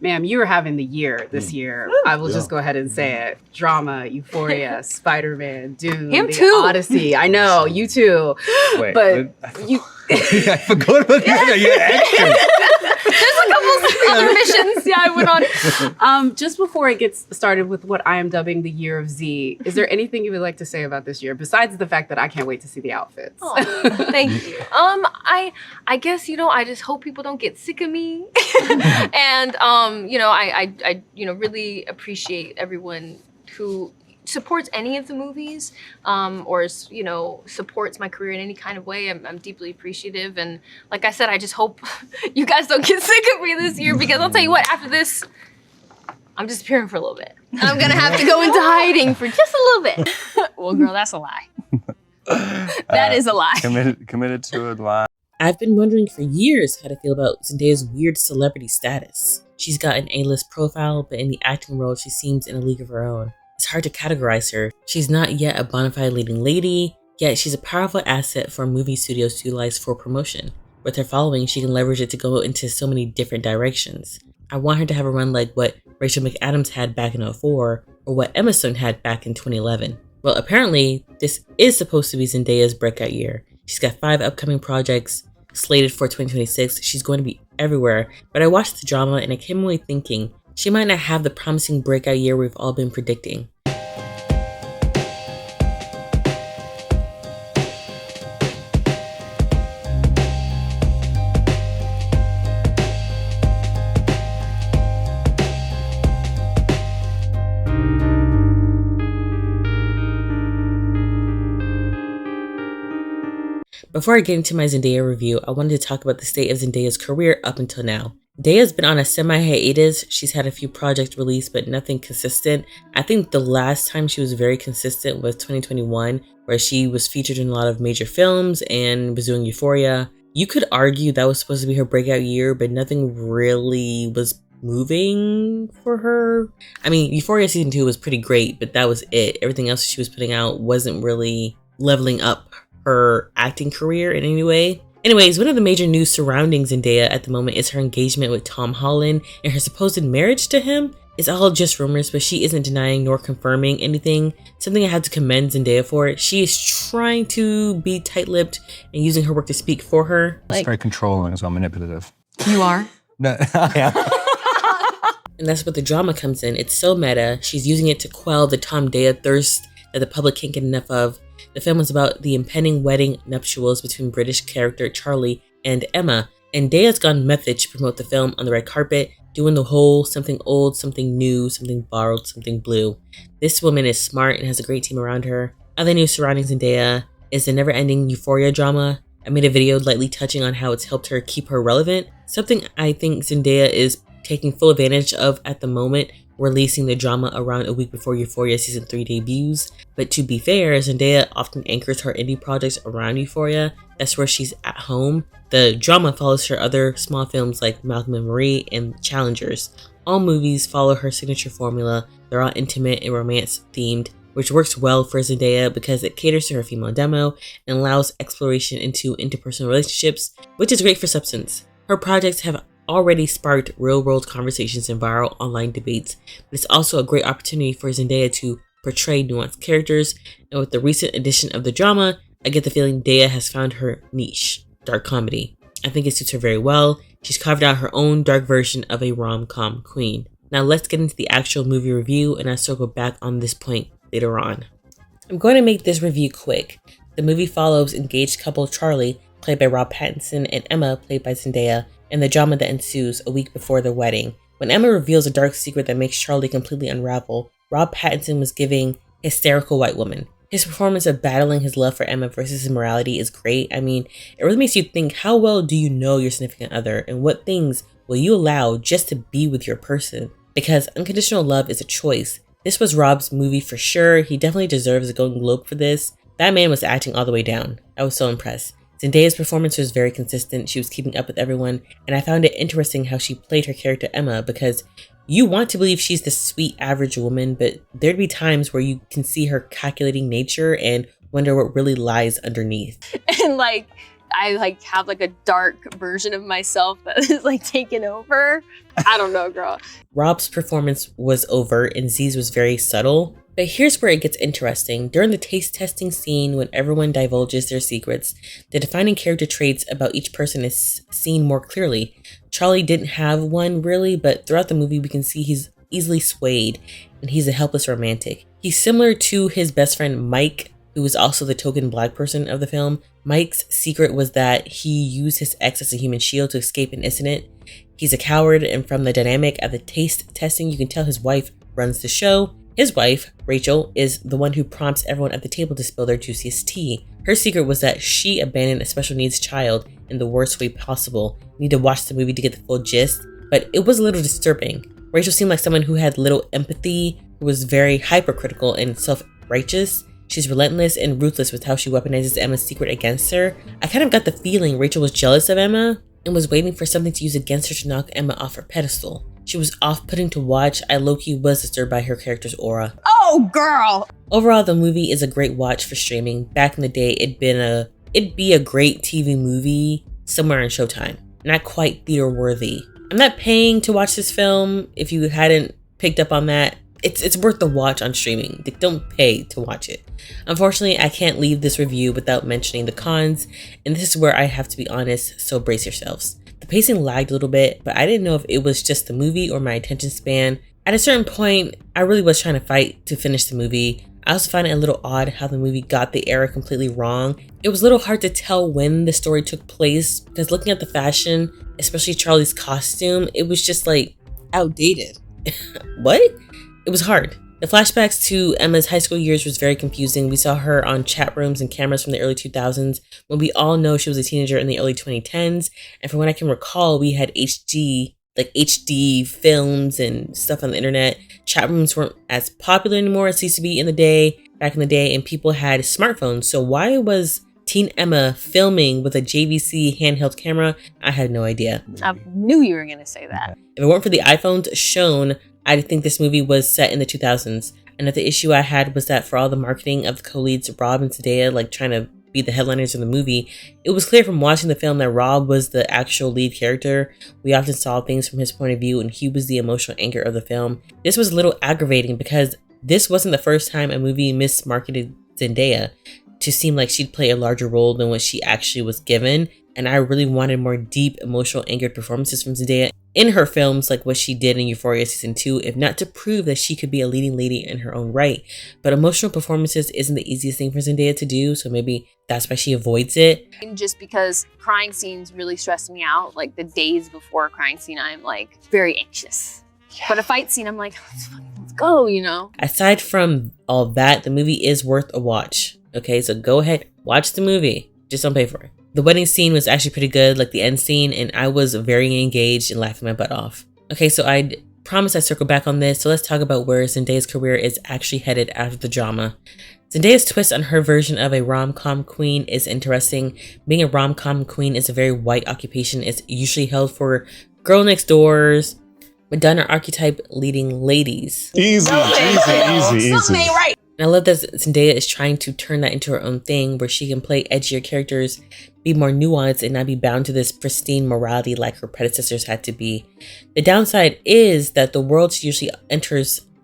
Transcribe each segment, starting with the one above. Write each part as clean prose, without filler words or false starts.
ma'am, you were having the year this year. I will just go ahead and say it. Drama, Euphoria, Spider-Man, Dune, Him The too. Odyssey. I know, you too. Wait, But you... I forgot about that. You're extras. There's a couple other missions. Yeah, I went on. Just before it gets started with what I am dubbing the year of Z, is there anything you would like to say about this year besides the fact that I can't wait to see the outfits? Oh, thank you. I guess, I just hope people don't get sick of me. And I really appreciate everyone who supports any of the movies, or supports my career in any kind of way. I'm deeply appreciative, and like I said, I just hope you guys don't get sick of me this year, because I'll tell you what, after this, I'm disappearing for a little bit. I'm gonna have to go into hiding for just a little bit. Well, girl, that's a lie. That is a lie. Committed to a lie. I've been wondering for years how to feel about Zendaya's weird celebrity status. She's got an A-list profile, but in the acting world, she seems in a league of her own. It's hard to categorize her. She's not yet a bona fide leading lady, yet she's a powerful asset for movie studios to utilize for promotion. With her following, she can leverage it to go into so many different directions. I want her to have a run like what Rachel McAdams had back in 2004, or what Emma Stone had back in 2011. Well, apparently, this is supposed to be Zendaya's breakout year. She's got 5 upcoming projects slated for 2026. She's going to be everywhere, but I watched the drama and I came away thinking she might not have the promising breakout year we've all been predicting. Before I get into my Zendaya review, I wanted to talk about the state of Zendaya's career up until now. Zendaya's been on a semi-hiatus. She's had a few projects released, but nothing consistent. I think the last time she was very consistent was 2021, where she was featured in a lot of major films and was doing Euphoria. You could argue that was supposed to be her breakout year, but nothing really was moving for her. I mean, Euphoria season 2 was pretty great, but that was it. Everything else she was putting out wasn't really leveling up her acting career in any way. Anyways, one of the major news surrounding Zendaya at the moment is her engagement with Tom Holland and her supposed marriage to him. It's all just rumors, but she isn't denying nor confirming anything. Something I have to commend Zendaya for. She is trying to be tight-lipped and using her work to speak for her. It's very controlling as well, manipulative. You are? No, I am. And that's where the drama comes in. It's so meta. She's using it to quell the Tom Daya thirst that the public can't get enough of. The film is about the impending wedding nuptials between British character Charlie and Emma, and Daya's gone method to promote the film on the red carpet, doing the whole something old, something new, something borrowed, something blue. This woman is smart and has a great team around her. Other news surrounding Zendaya is the never-ending Euphoria drama. I made a video lightly touching on how it's helped her keep her relevant, something I think Zendaya is taking full advantage of at the moment, releasing the drama around a week before Euphoria Season 3 debuts. But to be fair, Zendaya often anchors her indie projects around Euphoria. That's where she's at home. The drama follows her other small films like Malcolm and Marie and Challengers. All movies follow her signature formula. They're all intimate and romance themed, which works well for Zendaya because it caters to her female demo and allows exploration into interpersonal relationships, which is great for substance. Her projects have already sparked real-world conversations and viral online debates, but it's also a great opportunity for Zendaya to portray nuanced characters, and with the recent addition of the drama, I get the feeling Daya has found her niche, dark comedy. I think it suits her very well. She's carved out her own dark version of a rom-com queen. Now let's get into the actual movie review, and I'll circle back on this point later on. I'm going to make this review quick. The movie follows engaged couple Charlie, played by Rob Pattinson, and Emma, played by Zendaya, and the drama that ensues a week before their wedding. When Emma reveals a dark secret that makes Charlie completely unravel, Rob Pattinson was giving hysterical white woman. His performance of battling his love for Emma versus his morality is great. I mean, it really makes you think, how well do you know your significant other, and what things will you allow just to be with your person? Because unconditional love is a choice. This was Rob's movie for sure. He definitely deserves a Golden Globe for this. That man was acting all the way down. I was so impressed. Zendaya's performance was very consistent. She was keeping up with everyone, and I found it interesting how she played her character Emma, because you want to believe she's the sweet average woman, but there'd be times where you can see her calculating nature and wonder what really lies underneath. And I like have like a dark version of myself that is like taken over. I don't know, girl. Rob's performance was overt and Z's was very subtle. But here's where it gets interesting. During the taste testing scene, when everyone divulges their secrets, the defining character traits about each person is seen more clearly. Charlie didn't have one really, but throughout the movie we can see he's easily swayed and he's a helpless romantic. He's similar to his best friend Mike, who was also the token black person of the film. Mike's secret was that he used his ex as a human shield to escape an incident. He's a coward, and from the dynamic at the taste testing, you can tell his wife runs the show. His wife, Rachel, is the one who prompts everyone at the table to spill their juiciest tea. Her secret was that she abandoned a special needs child in the worst way possible. You need to watch the movie to get the full gist, but it was a little disturbing. Rachel seemed like someone who had little empathy, who was very hypercritical and self-righteous. She's relentless and ruthless with how she weaponizes Emma's secret against her. I kind of got the feeling Rachel was jealous of Emma and was waiting for something to use against her to knock Emma off her pedestal. She was off-putting to watch. I low-key was disturbed by her character's aura. Oh, girl! Overall, the movie is a great watch for streaming. Back in the day, it'd be a great TV movie somewhere on Showtime. Not quite theater-worthy. I'm not paying to watch this film. If you hadn't picked up on that, it's worth the watch on streaming. Don't pay to watch it. Unfortunately, I can't leave this review without mentioning the cons, and this is where I have to be honest, so brace yourselves. The pacing lagged a little bit, but I didn't know if it was just the movie or my attention span. At a certain point, I really was trying to fight to finish the movie. I also find it a little odd how the movie got the era completely wrong. It was a little hard to tell when the story took place, because looking at the fashion, especially Charlie's costume, it was just like outdated. What? It was hard. The flashbacks to Emma's high school years was very confusing. We saw her on chat rooms and cameras from the early 2000s, when we all know she was a teenager in the early 2010s. And from what I can recall, we had HD films and stuff on the internet. Chat rooms weren't as popular anymore as used to be back in the day, and people had smartphones. So why was teen Emma filming with a JVC handheld camera? I had no idea. I knew you were going to say that. If it weren't for the iPhones shown, I'd think this movie was set in the 2000s. Another issue I had was that for all the marketing of the co-leads Rob and Zendaya, like trying to be the headliners of the movie, it was clear from watching the film that Rob was the actual lead character. We often saw things from his point of view, and he was the emotional anchor of the film. This was a little aggravating because this wasn't the first time a movie mismarketed Zendaya to seem like she'd play a larger role than what she actually was given. And I really wanted more deep, emotional, anchored performances from Zendaya in her films, like what she did in Euphoria Season 2, if not to prove that she could be a leading lady in her own right. But emotional performances isn't the easiest thing for Zendaya to do, so maybe that's why she avoids it. Just because crying scenes really stress me out. Like the days before a crying scene, I'm like very anxious. Yeah. But a fight scene, I'm like, let's go, you know? Aside from all that, the movie is worth a watch. Okay, so go ahead, watch the movie. Just don't pay for it. The wedding scene was actually pretty good, like the end scene, and I was very engaged and laughing my butt off. Okay, so I promised I'd circle back on this, so let's talk about where Zendaya's career is actually headed after the drama. Zendaya's twist on her version of a rom-com queen is interesting. Being a rom-com queen is a very white occupation. It's usually held for girl next doors, Madonna archetype leading ladies. Easy. Right. And I love that Zendaya is trying to turn that into her own thing, where she can play edgier characters, be more nuanced, and not be bound to this pristine morality like her predecessors had to be. The downside is that the world she usually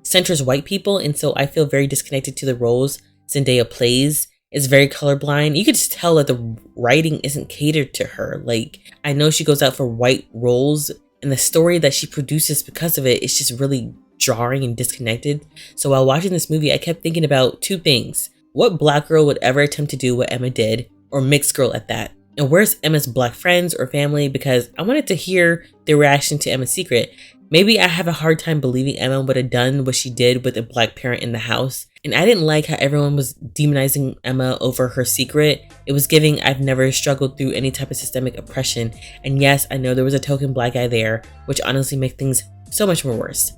centers white people, and so I feel very disconnected to the roles Zendaya plays. It's very colorblind. You could just tell that the writing isn't catered to her. Like, I know she goes out for white roles, and the story that she produces because of it is just really jarring and disconnected. So while watching this movie, I kept thinking about two things. What black girl would ever attempt to do what Emma did, or mixed girl at that? And where's Emma's black friends or family? Because I wanted to hear their reaction to Emma's secret. Maybe I have a hard time believing Emma would have done what she did with a black parent in the house. And I didn't like how everyone was demonizing Emma over her secret. It was giving I've never struggled through any type of systemic oppression. And yes, I know there was a token black guy there, which honestly made things so much more worse.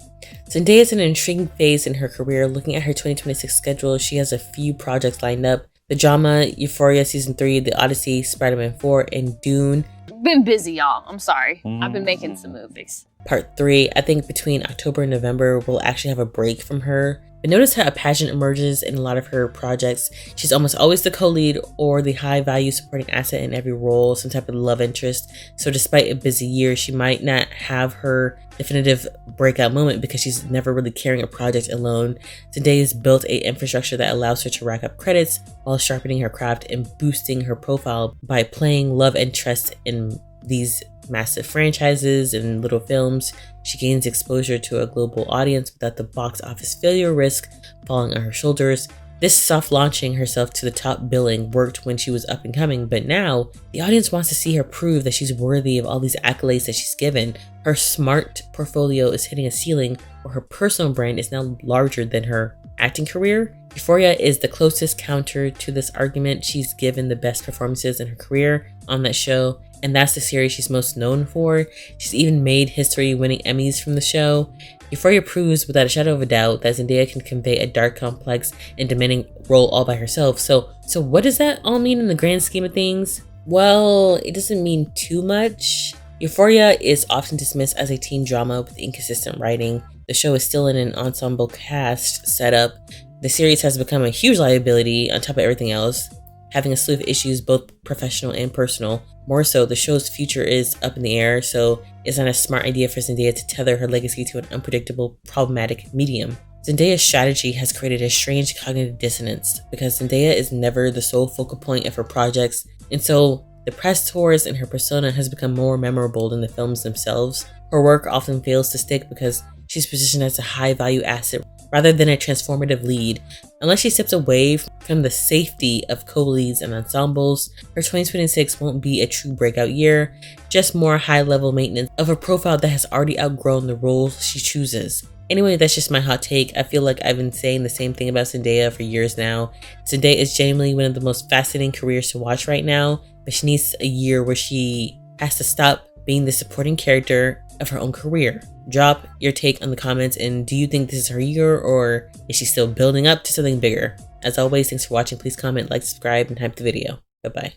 Zendaya is in an intriguing phase in her career. Looking at her 2026 schedule, she has a few projects lined up. The drama, Euphoria Season 3, The Odyssey, Spider-Man 4, and Dune. Been busy, y'all. I'm sorry. I've been making some movies. Part 3. I think between October and November, we'll actually have a break from her. But notice how a passion emerges in a lot of her projects. She's almost always the co-lead or the high-value supporting asset in every role, some type of love interest. So despite a busy year, she might not have her definitive breakout moment because she's never really carrying a project alone. Zendaya's built a infrastructure that allows her to rack up credits while sharpening her craft and boosting her profile by playing love interest in these massive franchises and little films. She gains exposure to a global audience without the box office failure risk falling on her shoulders. This soft launching herself to the top billing worked when she was up and coming, but now the audience wants to see her prove that she's worthy of all these accolades that she's given. Her smart portfolio is hitting a ceiling where her personal brand is now larger than her acting career. Euphoria is the closest counter to this argument. She's given the best performances in her career on that show, and that's the series she's most known for. She's even made history winning Emmys from the show. Euphoria proves without a shadow of a doubt that Zendaya can convey a dark, complex, and demanding role all by herself. So what does that all mean in the grand scheme of things? Well, it doesn't mean too much. Euphoria is often dismissed as a teen drama with inconsistent writing. The show is still in an ensemble cast setup. The series has become a huge liability on top of everything else, having a slew of issues, both professional and personal. More so, the show's future is up in the air, so it's not a smart idea for Zendaya to tether her legacy to an unpredictable, problematic medium. Zendaya's strategy has created a strange cognitive dissonance because Zendaya is never the sole focal point of her projects, and so the press tours and her persona has become more memorable than the films themselves. Her work often fails to stick because she's positioned as a high-value asset rather than a transformative lead. Unless she steps away from the safety of co-leads and ensembles, her 2026 won't be a true breakout year, just more high-level maintenance of a profile that has already outgrown the roles she chooses. Anyway, that's just my hot take. I feel like I've been saying the same thing about Zendaya for years now. Zendaya is genuinely one of the most fascinating careers to watch right now, but she needs a year where she has to stop being the supporting character of her own career. Drop your take on the comments, and do you think this is her year, or is she still building up to something bigger? As always, thanks for watching. Please comment, like, subscribe, and hype the video. Bye-bye.